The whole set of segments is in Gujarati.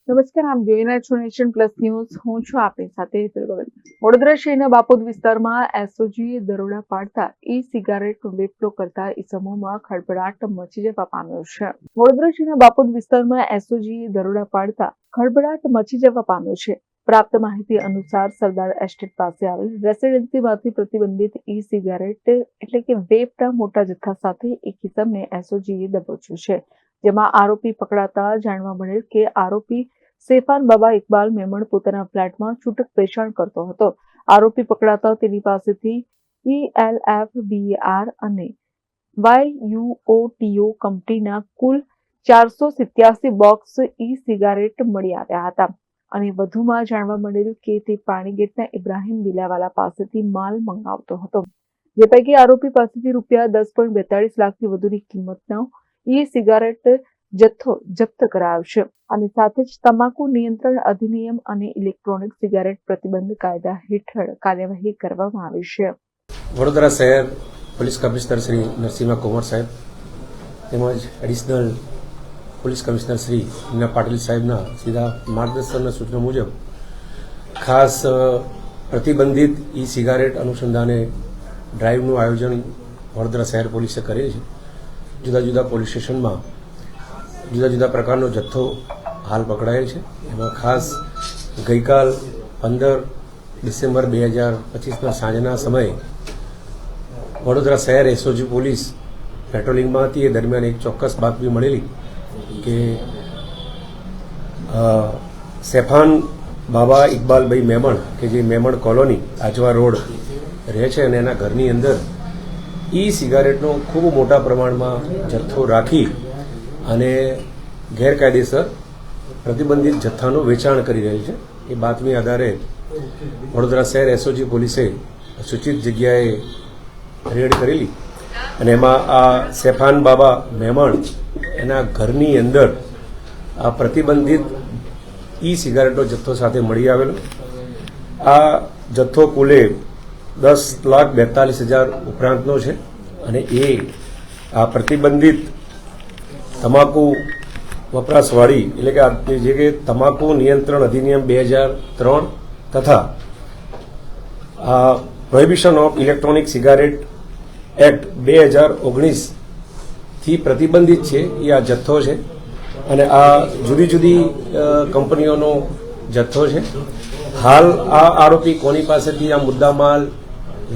નમસ્કાર, આપ જોઈ રહ્યા છો નેશન પ્લસ ન્યૂઝ. હું છું આપની સાથે હેતલ ગોવિંદ. વડોદરા શહેરના બાપોદ વિસ્તારમાં એસઓજીએ દરોડા પાડતા ઈ સિગારેટનો વેપલો કરતા ઈસમોમાં ખળભળાટ મચી જવા પામ્યો છે. વડોદરા શહેરના બાપોદ વિસ્તારમાં એસઓજીએ દરોડા પાડતા ખળભળાટ મચી જવા પામ્યો છે. પ્રાપ્ત માહિતી અનુસાર સરદાર એસ્ટેટ પાસે આવેલ રેસિડેન્સીમાંથી પ્રતિબંધિત ઈ સિગારેટ એટલે કે વેપના મોટા જથ્થા સાથે એક ઈસમને એસઓજીએ દબોચ્યો છે. જેમાં આરોપી પકડાતા જાણવા મળેલ કે આરોપી સેફાન બાબા ઇકબાલ મેમણ પોતાના ફ્લેટમાં છૂટક વેચાણ કરતો હતો. આરોપી પકડાતા તેની પાસેથી ELF-BAR અને YUOTO કંપનીના કુલ 487 બોક્સ ઈ સિગારેટ મળી આવ્યા હતા અને વધુમાં જાણવા મળેલ કે તે પાણીગેટના ઇબ્રાહીમ બિલાવાલા પાસેથી માલ મંગાવતો હતો, જે પૈકી આરોપી પાસેથી રૂપિયા 10.42 લાખથી વધુની કિંમતનો ઈ સિગારેટ જથ્થો જપ્ત કરાયો છે અને સાથે જ તમાકુ નિયંત્રણ અધિનિયમ અને ઇલેક્ટ્રોનિક સિગારેટ પ્રતિબંધ કાયદા હેઠળ કાર્યવાહી કરવામાં આવી છે. વડોદરા શહેર પોલીસ કમિશનર શ્રી નરસિંહ કુમાર સાહેબ તેમજ additional police commissioner Shri Meena Patil સાહેબના સીધા માર્ગદર્શન અને સૂચના મુજબ ખાસ પ્રતિબંધિત ઈ સિગારેટ અનુસંધાને ડ્રાઈવનું આયોજન વડોદરા શહેર પોલીસે કરેલ છે. જુદા જુદા પોલીસ સ્ટેશનમાં જુદા જુદા પ્રકારનો જથ્થો હાલ પકડાયેલ છે. એમાં ખાસ ગઈકાલ 15 ડિસેમ્બર 2025ના સાંજના સમયે વડોદરા શહેર એસઓજી પોલીસ પેટ્રોલિંગમાં હતી. એ દરમિયાન એક ચોક્કસ બાતમી મળેલી કે સેફાન બાબા ઇકબાલભાઈ મેમણ કે જે મેમણ કોલોની આજવા રોડ રહે છે અને એના ઘરની અંદર ઈ સિગારેટનો ખૂબ મોટા પ્રમાણમાં જથ્થો રાખી અને ગેરકાયદેસર પ્રતિબંધિત જથ્થાનું વેચાણ કરી રહેલ છે. એ બાતમી આધારે વડોદરા શહેર એસઓજી પોલીસે સૂચિત જગ્યાએ રેડ કરેલી અને એમાં આ સેફાન બાબા મેમણ એના ઘરની અંદર આ પ્રતિબંધિત ઈ સિગારેટનો જથ્થો સાથે મળી આવેલો. આ જથ્થો કુલે 10,42,000 ઉપરાંતનો છે અને એ આ પ્રતિબંધિત તમાકુ વપરાશવાળી એટલે કે જે કે તમાકુ નિયંત્રણ અધિનિયમ 2003 તથા prohibition of electronic cigarette act 2019 થી પ્રતિબંધિત છે. એ આ જથ્થો છે અને આ જુદી જુદી કંપનીઓનો જથ્થો છે. હાલ આ આરોપી કોની પાસેથી આ મુદ્દામાલ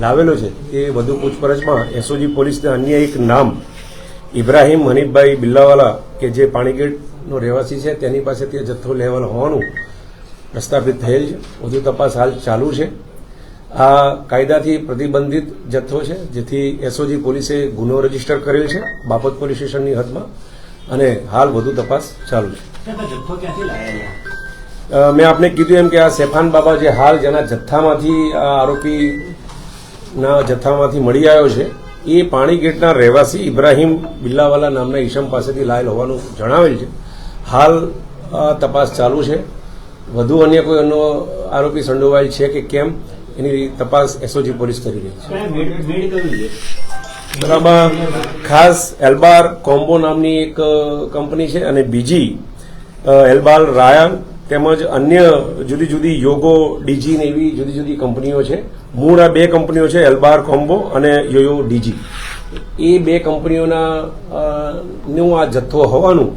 લાવેલો છે તે વધુ પૂછપરછમાં એસઓજી પોલીસના અન્ય એક નામ ઇબ્રાહીમ હનીફભાઈ બિલ્લાવાલા કે જે પાણીગેટનો રહેવાસી છે તેની પાસેથી જથ્થો લેવાનો હોવાનું પ્રસ્થાપિત થયેલ છે. વધુ તપાસ હાલ ચાલુ છે. આ કાયદાથી પ્રતિબંધિત જથ્થો છે, જેથી એસઓજી પોલીસે ગુનો રજીસ્ટર કરેલ છે બાપોદ પોલીસ સ્ટેશનની હદમાં અને હાલ વધુ તપાસ ચાલુ છે. મેં આપને કીધું એમ કે આ સેફાન બાબા જે હાલ જેના જથ્થામાંથી આ આરોપીના જથ્થામાંથી મળી આવ્યો છે એ પાણીગેટના રહેવાસી ઇબ્રાહીમ બિલ્લાવાલા નામના ઈસમ પાસેથી લાયેલ હોવાનું જણાવેલ છે. હાલ તપાસ ચાલુ છે. વધુ અન્ય કોઈ અન્ય આરોપી સંડોવાયેલ છે કે કેમ એની તપાસ એસઓજી પોલીસ કરી રહી છે. બરાબર. ખાસ એલ્બાર કોમ્બો નામની એક કંપની છે અને બીજી એલ્બાર રાયન તેમજ અન્ય જુદી જુદી યોગો ડીજી ને એવી જુદી જુદી કંપનીઓ છે. મૂળ આ બે કંપનીઓ છે, એલ્બાર કોમ્બો અને યોયો ડીજી. એ બે કંપનીઓના નું આ જથ્થો હોવાનું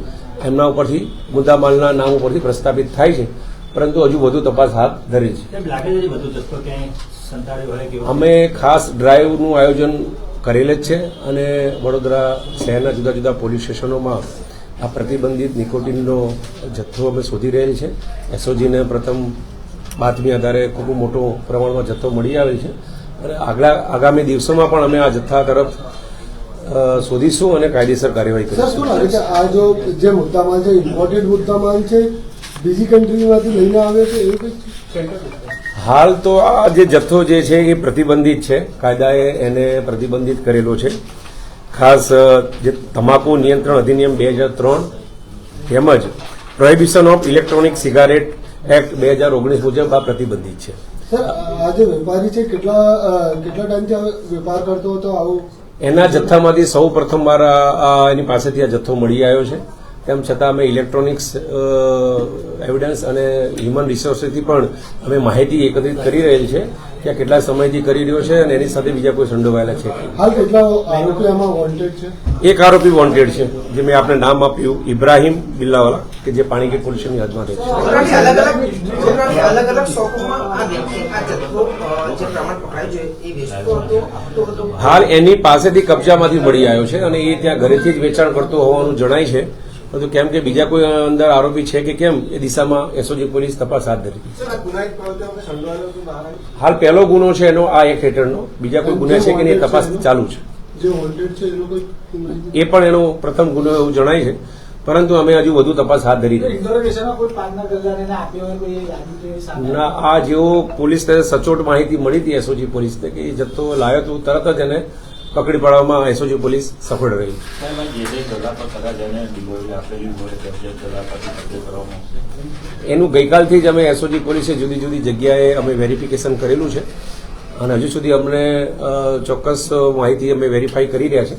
એમના ઉપરથી મુદ્દામાલના નામ ઉપરથી પ્રસ્થાપિત થાય છે, પરંતુ હજુ વધુ તપાસ હાથ ધરી છે. અમે ખાસ ડ્રાઈવનું આયોજન કરેલ જ છે અને વડોદરા શહેરના જુદા જુદા પોલીસ સ્ટેશનોમાં આ પ્રતિબંધિત નિકોટીનનો જથ્થો અમે શોધી રહેલ છે. એસઓજીને પ્રથમ બાતમી આધારે ખૂબ મોટો પ્રમાણમાં જથ્થો મળી આવેલ છે અને આગામી દિવસોમાં પણ અમે આ જથ્થા તરફ શોધીશું અને કાયદેસર કાર્યવાહી કરીશું. આ જે મુદ્દામાલ છે ઇમ્પોર્ટેડ મુદ્દામાલ છે, બીજી કન્ટ્રીમાંથી લઈને આવે છે એવું કંઈક? હાલ તો આ જે જથ્થો જે છે એ પ્રતિબંધિત છે, કાયદાએ એને પ્રતિબંધિત કરેલો છે. ખાસ જે તમાકુ નિયંત્રણ અધિનિયમ 2003 તેમજ prohibition of electronic cigarette act 2019 મુજબ આ પ્રતિબંધિત છે. સર, આ જે વેપારી છે કેટલા ટાઈમથી વેપાર કરતો હતો આવું? એના જથ્થામાંથી સૌ પ્રથમવાર એની પાસેથી આ જથ્થો મળી આવ્યો છે તેમ છતાં અમે ઇલેક્ટ્રોનિક્સ એવિડન્સ અને હ્યુમન રિસોર્સથી પણ અમે માહિતી એકત્રિત કરી રહેલ છે કે આ કેટલા સમયથી કરી રહ્યો છે અને એની સાથે બીજા કોઈ સંડોવાયેલા છે કે નહીં. હાલ કેટલા આરોપી આમાં વોન્ટેડ છે? એક આરોપી વોન્ટેડ છે, જે મેં આપને નામ આપ્યું, ઇબ્રાહિમ બિલ્લાવાલા, કે જે પાણીગેટ પોલીસની હદમાં રહે છે. અલગ અલગ શોપોમાં આ વ્યક્તિ આ જથ્થો જે પ્રમાણ પકડાયું છે એ વેચતો હતો. હાલ એની પાસેથી કબજામાંથી મળી આવ્યો છે અને એ ત્યાં ઘરેથી જ વેચાણ કરતો હોવાનું જણાય છે. પરંતુ કેમ કે બીજા કોઈ અંદર આરોપી છે કે કેમ એ દિશામાં એસઓજી પોલીસ તપાસ હાથ ધરી છે. હાલ પહેલો ગુનો છે એનો આ એક હેઠળનો, બીજા કોઈ ગુના છે કે નહીં એ તપાસ ચાલુ છે. જે વોન્ટેડ છે એ લોકો એ પણ એનો પ્રથમ ગુનો એવું જણાય છે, પરંતુ અમે હજુ વધુ તપાસ હાથ ધરી છે. ના, આ જેવો પોલીસને સચોટ માહિતી મળી હતી એસઓજી પોલીસને કે એ જથ્થો લાવ્યો તો તરત જ એને પકડી પાડવામાં એસઓજી પોલીસ સફળ રહી. એનું ગઈકાલથી જ અમે એસઓજી પોલીસે જુદી જુદી જગ્યાએ અમે વેરિફિકેશન કરેલું છે અને હજુ સુધી અમને ચોક્કસ માહિતી અમે વેરીફાઈ કરી રહ્યા છે.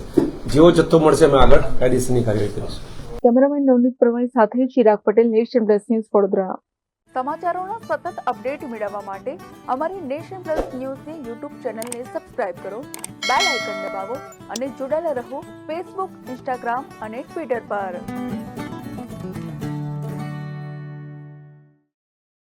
જેવો જથ્થો મળશે અમે આગળ કાયદેસરની કાર્યવાહી કરીશું. કેમેરામેન નવનીત પ્રવીણ સાથે Chirag Patel, Nation Plus News, Vadodara. સમાચારોનો સતત અપડેટ મેળવવા માટે અમારી નેશન પ્લસ ન્યૂઝની યુટ્યુબ ચેનલને સબસ્ક્રાઇબ કરો, બેલ આઇકન દબાવો અને જોડાયેલા રહો ફેસબુક, ઇન્સ્ટાગ્રામ અને ટ્વિટર પર.